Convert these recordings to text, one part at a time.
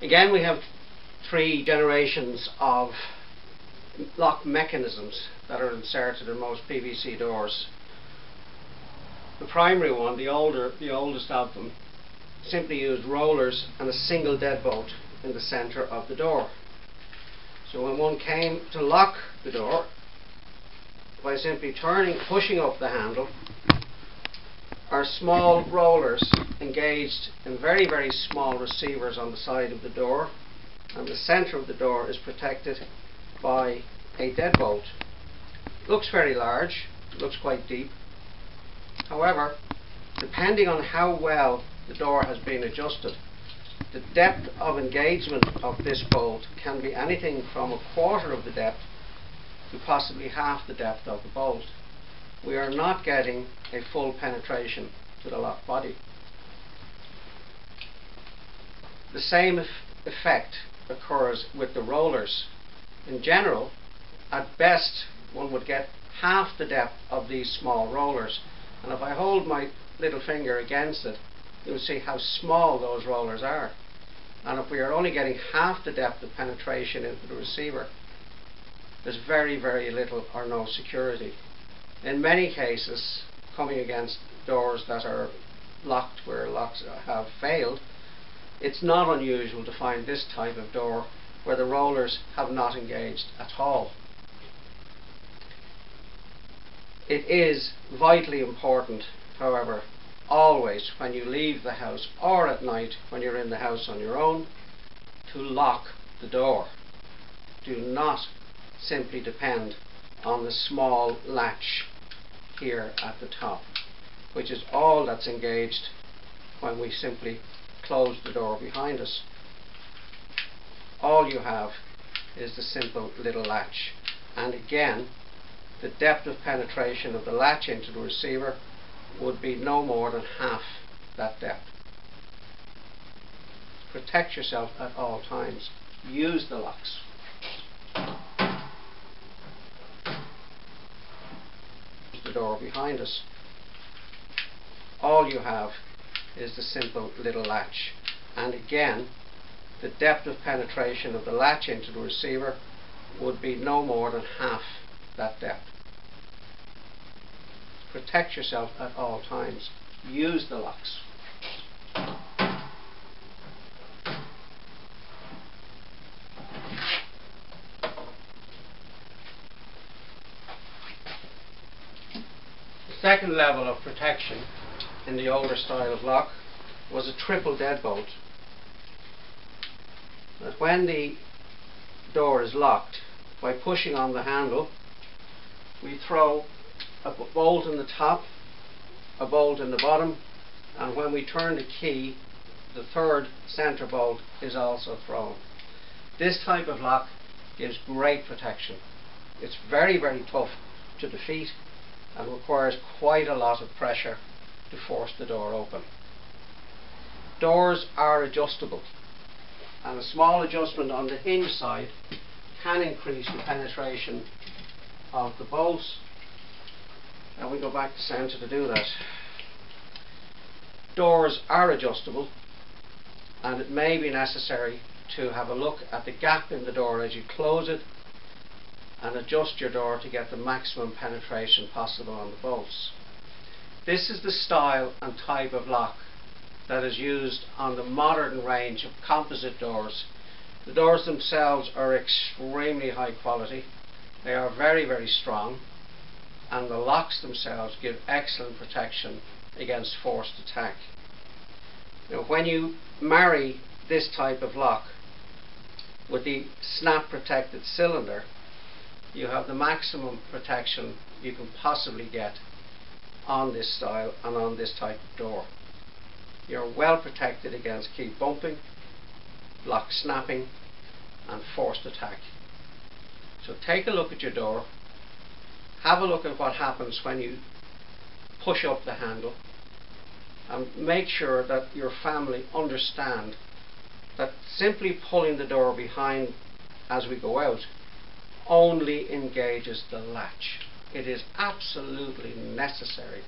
Again, we have three generations of lock mechanisms that are inserted in most PVC doors. The primary one, the oldest of them, simply used rollers and a single deadbolt in the center of the door. So when one came to lock the door, by simply pushing up the handle, our small rollers engaged in very, very small receivers on the side of the door, and the center of the door is protected by a deadbolt. Looks very large, looks quite deep. However, depending on how well the door has been adjusted, the depth of engagement of this bolt can be anything from a quarter of the depth to possibly half the depth of the bolt. We are not getting a full penetration to the lock body. The same effect occurs with the rollers. In general, at best, one would get half the depth of these small rollers, and if I hold my little finger against it, you'll see how small those rollers are. And if we are only getting half the depth of penetration into the receiver, there's very, very little or no security. In many cases, coming against doors that are locked where locks have failed, it's not unusual to find this type of door where the rollers have not engaged at all. It is vitally important, however, always when you leave the house or at night when you're in the house on your own, to lock the door. Do not simply depend on the small latch here at the top, which is all that's engaged when we simply close the door behind us. All you have is the simple little latch, and again, the depth of penetration of the latch into the receiver would be no more than half that depth. Protect yourself at all times. Use the locks. The door behind us. All you have is the simple little latch, and again, the depth of penetration of the latch into the receiver would be no more than half that depth. Protect yourself at all times. Use the locks. The second level of protection in the older style of lock was a triple deadbolt. That when the door is locked, by pushing on the handle, we throw a bolt in the top, a bolt in the bottom, and when we turn the key, the third center bolt is also thrown. This type of lock gives great protection. It's very, very tough to defeat and requires quite a lot of pressure to force the door open. Doors are adjustable, and a small adjustment on the hinge side can increase the penetration of the bolts. And we go back to center to do that. Doors are adjustable, and it may be necessary to have a look at the gap in the door as you close it and adjust your door to get the maximum penetration possible on the bolts. This is the style and type of lock that is used on the modern range of composite doors. The doors themselves are extremely high quality. They are very, very strong, and the locks themselves give excellent protection against forced attack. Now, when you marry this type of lock with the snap protected cylinder, you have the maximum protection you can possibly get on this style and on this type of door. You're well protected against key bumping, lock snapping, and forced attack. So take a look at your door, have a look at what happens when you push up the handle, and make sure that your family understand that simply pulling the door behind as we go out only engages the latch. It is absolutely necessary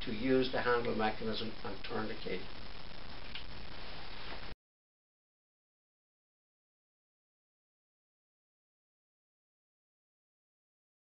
to use the handle mechanism and turn the key.